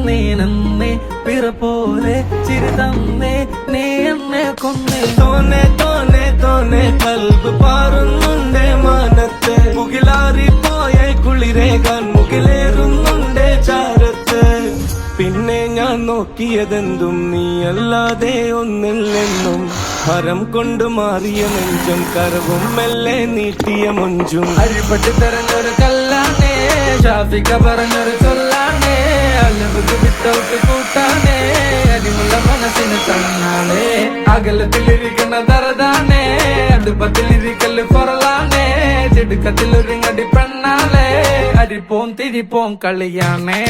നന്നേ നന്നേ പിറ പോലെ ചിരി തന്നേ നീ എന്നെ കൊന്നേ തോനെ തോനെ തോനെ കൽബ് പാറുന്നുണ്ടേ മാനത്തെ മുകിലാറി പോയ കുളിരേകാൻ മുകിലേറുന്നുണ്ടേ ചാരത്ത് പിന്നെ ഞാൻ നോക്കിയതെന്തും നീയല്ലാതെ ഒന്നില്ലെന്നും ഹരം കൊണ്ട് മാറിയ നെഞ്ചും കരവും മെല്ലെ നീട്ടിയ മൊഞ്ചും അരിപ്പട്ടി തെരഞ്ഞൊരു കല്ലാണേ ഷാഫിക്ക പറഞ്ഞൊരു ചൊല്ലാണേ അല്ലവർക്ക് വിട്ടൗട്ട് കൂട്ടാനേ അരിമുള്ള മനസ്സിന് തന്നാളേ അകലത്തിലിരിക്കുന്ന ദറതാണേ അടുപ്പത്തിലിരിക്കല് പൊറലാണേ ചെടുക്കത്തിലൊരുങ്ങടി പെണ്ണാളേ അരിപ്പോം തിരിപ്പോം കളിയാണേ